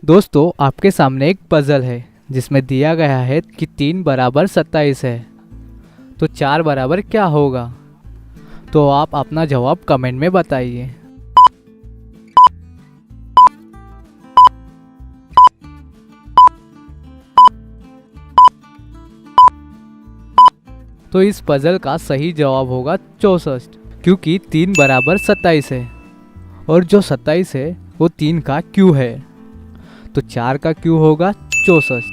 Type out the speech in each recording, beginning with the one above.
दोस्तों, आपके सामने एक पजल है जिसमें दिया गया है कि 3 बराबर 27 है, तो 4 बराबर क्या होगा। तो आप अपना जवाब कमेंट में बताइए। तो इस पजल का सही जवाब होगा 64, क्योंकि 3 बराबर 27 है और जो 27 है वो 3 का क्यू है, तो 4 का क्यू होगा 64।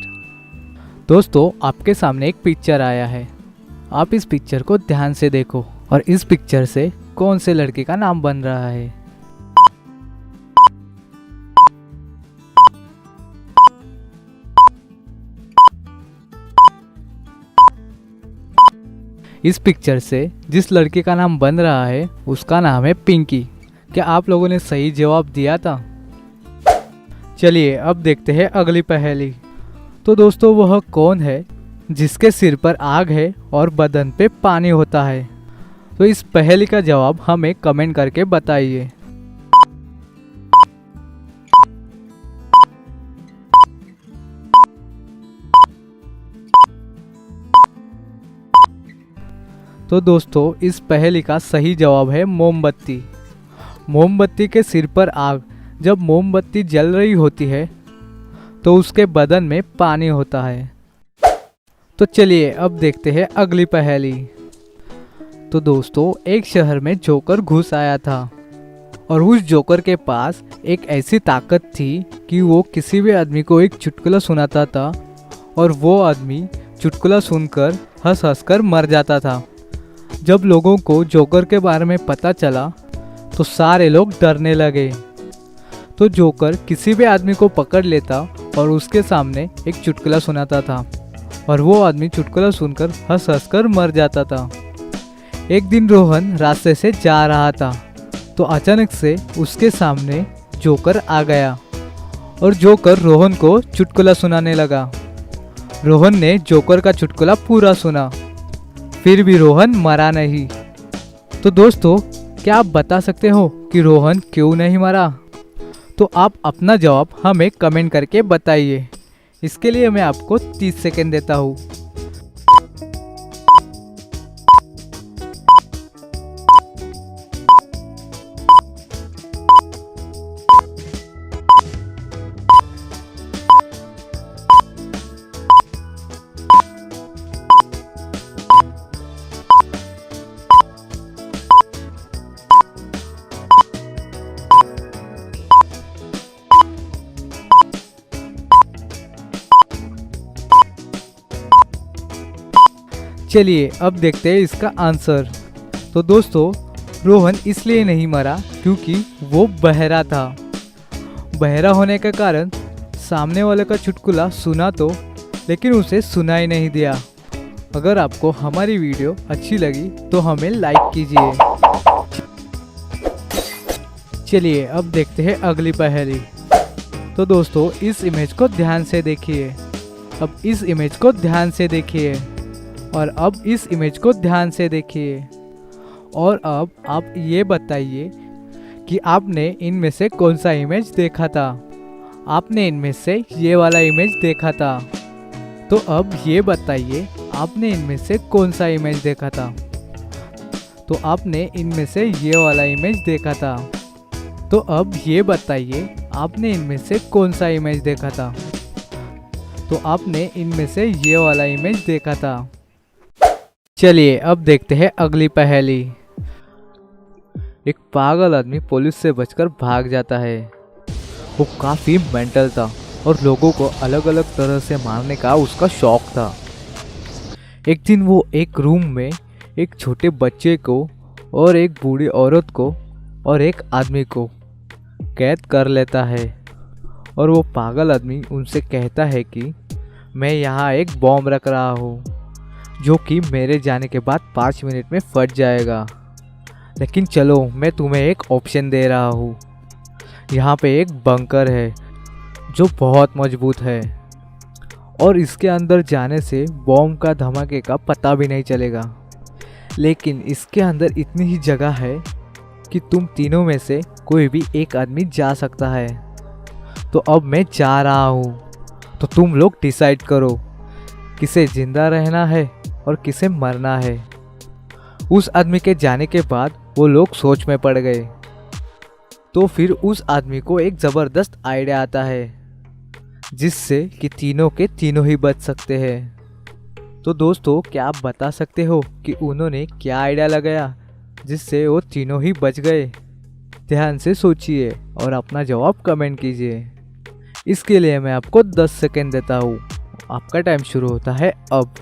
दोस्तों, आपके सामने एक पिक्चर आया है, आप इस पिक्चर को ध्यान से देखो और इस पिक्चर से कौन से लड़के का नाम बन रहा है। इस पिक्चर से जिस लड़के का नाम बन रहा है उसका नाम है पिंकी। क्या आप लोगों ने सही जवाब दिया था? चलिए अब देखते हैं अगली पहेली। तो दोस्तों, वह कौन है जिसके सिर पर आग है और बदन पे पानी होता है? तो इस पहेली का जवाब हमें कमेंट करके बताइए। तो दोस्तों, इस पहेली का सही जवाब है मोमबत्ती। मोमबत्ती के सिर पर आग, जब मोमबत्ती जल रही होती है तो उसके बदन में पानी होता है। तो चलिए अब देखते हैं अगली पहेली। तो दोस्तों, एक शहर में जोकर घुस आया था और उस जोकर के पास एक ऐसी ताकत थी कि वो किसी भी आदमी को एक चुटकुला सुनाता था और वो आदमी चुटकुला सुनकर हंस हंस कर मर जाता था। जब लोगों को जोकर के बारे में पता चला तो सारे लोग डरने लगे। तो जोकर किसी भी आदमी को पकड़ लेता और उसके सामने एक चुटकुला सुनाता था और वो आदमी चुटकुला सुनकर हंस हंस कर मर जाता था। एक दिन रोहन रास्ते से जा रहा था तो अचानक से उसके सामने जोकर आ गया और जोकर रोहन को चुटकुला सुनाने लगा। रोहन ने जोकर का चुटकुला पूरा सुना, फिर भी रोहन मरा नहीं। तो दोस्तों, क्या आप बता सकते हो कि रोहन क्यों नहीं मरा? तो आप अपना जवाब हमें कमेंट करके बताइए। इसके लिए मैं आपको 30 सेकंड देता हूँ। चलिए अब देखते हैं इसका आंसर। तो दोस्तों, रोहन इसलिए नहीं मरा क्योंकि वो बहरा था। बहरा होने के कारण सामने वाले का चुटकुला सुना तो, लेकिन उसे सुनाई नहीं दिया। अगर आपको हमारी वीडियो अच्छी लगी तो हमें लाइक कीजिए। चलिए अब देखते हैं अगली पहेली। तो दोस्तों, इस इमेज को ध्यान से देखिए। अब इस इमेज को ध्यान से देखिए और अब इस इमेज को ध्यान से देखिए और अब आप ये बताइए कि आपने इनमें से कौन सा इमेज देखा था। आपने इनमें से ये वाला इमेज देखा था, तो अब ये बताइए आपने इनमें से कौन सा इमेज देखा था। तो आपने इनमें से ये वाला इमेज देखा था, तो अब ये बताइए आपने इनमें से कौन सा इमेज देखा था। तो आपने इनमें से ये वाला इमेज देखा था। चलिए अब देखते हैं अगली पहेली। एक पागल आदमी पुलिस से बचकर भाग जाता है। वो काफ़ी मेंटल था और लोगों को अलग अलग तरह से मारने का उसका शौक था। एक दिन वो एक रूम में एक छोटे बच्चे को और एक बूढ़ी औरत को और एक आदमी को कैद कर लेता है और वो पागल आदमी उनसे कहता है कि मैं यहाँ एक बॉम्ब रख रहा हूँ जो कि मेरे जाने के बाद 5 मिनट में फट जाएगा। लेकिन चलो, मैं तुम्हें एक ऑप्शन दे रहा हूँ। यहाँ पे एक बंकर है जो बहुत मजबूत है और इसके अंदर जाने से बॉम्ब का धमाके का पता भी नहीं चलेगा। लेकिन इसके अंदर इतनी ही जगह है कि तुम तीनों में से कोई भी एक आदमी जा सकता है। तो अब मैं जा रहा हूँ, तो तुम लोग डिसाइड करो किसे जिंदा रहना है और किसे मरना है। उस आदमी के जाने के बाद वो लोग सोच में पड़ गए। तो फिर उस आदमी को एक ज़बरदस्त आइडिया आता है जिससे कि तीनों के तीनों ही बच सकते हैं। तो दोस्तों, क्या आप बता सकते हो कि उन्होंने क्या आइडिया लगाया जिससे वो तीनों ही बच गए? ध्यान से सोचिए और अपना जवाब कमेंट कीजिए। इसके लिए मैं आपको 10 सेकेंड देता हूँ। आपका टाइम शुरू होता है अब।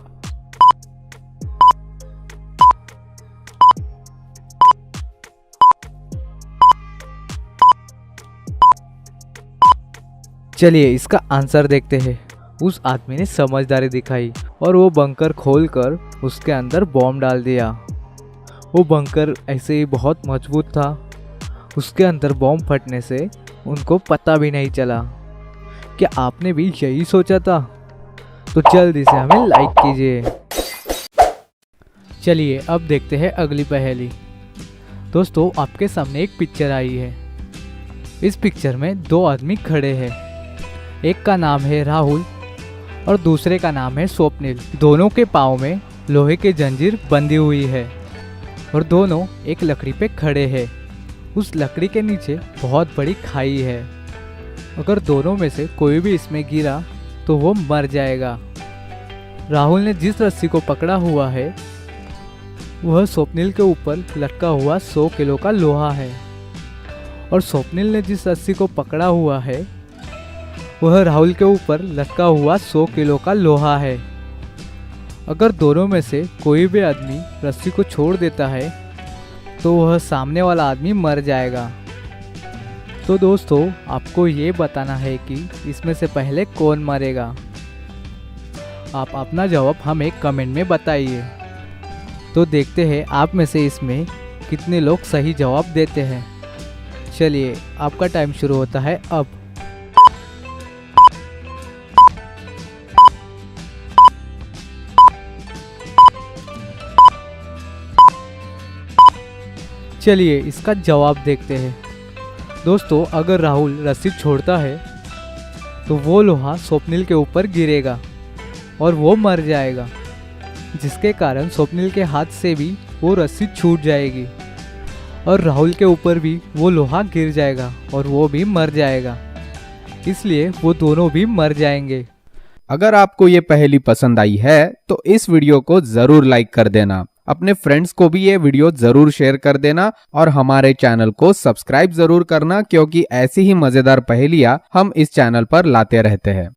चलिए इसका आंसर देखते हैं। उस आदमी ने समझदारी दिखाई और वो बंकर खोलकर उसके अंदर बॉम्ब डाल दिया। वो बंकर ऐसे ही बहुत मजबूत था। उसके अंदर बॉम्ब फटने से उनको पता भी नहीं चला। क्या आपने भी यही सोचा था? तो जल्दी से हमें लाइक कीजिए। चलिए अब देखते हैं अगली पहेली। दोस्तों, आपके सामने एक पिक्चर आई है। इस पिक्चर में दो आदमी खड़े हैं। एक का नाम है राहुल और दूसरे का नाम है स्वप्निल। दोनों के पाँव में लोहे की जंजीर बंधी हुई है और दोनों एक लकड़ी पे खड़े हैं। उस लकड़ी के नीचे बहुत बड़ी खाई है। अगर दोनों में से कोई भी इसमें गिरा तो वो मर जाएगा। राहुल ने जिस रस्सी को पकड़ा हुआ है वह स्वप्निल के ऊपर लटका हुआ 100 किलो का लोहा है और स्वप्निल ने जिस रस्सी को पकड़ा हुआ है वह राहुल के ऊपर लटका हुआ 100 किलो का लोहा है। अगर दोनों में से कोई भी आदमी रस्सी को छोड़ देता है तो वह सामने वाला आदमी मर जाएगा। तो दोस्तों, आपको ये बताना है कि इसमें से पहले कौन मरेगा। आप अपना जवाब हमें कमेंट में बताइए। तो देखते हैं आप में से इसमें कितने लोग सही जवाब देते हैं। चलिए आपका टाइम शुरू होता है अब। चलिए इसका जवाब देखते हैं। दोस्तों, अगर राहुल रस्सी छोड़ता है तो वो लोहा स्वप्निल के ऊपर गिरेगा और वो मर जाएगा, जिसके कारण स्वप्निल के हाथ से भी वो रस्सी छूट जाएगी और राहुल के ऊपर भी वो लोहा गिर जाएगा और वो भी मर जाएगा। इसलिए वो दोनों भी मर जाएंगे। अगर आपको ये पहेली पसंद आई है तो इस वीडियो को जरूर लाइक कर देना। अपने फ्रेंड्स को भी ये वीडियो जरूर शेयर कर देना और हमारे चैनल को सब्सक्राइब जरूर करना, क्योंकि ऐसी ही मजेदार पहेलियां हम इस चैनल पर लाते रहते हैं।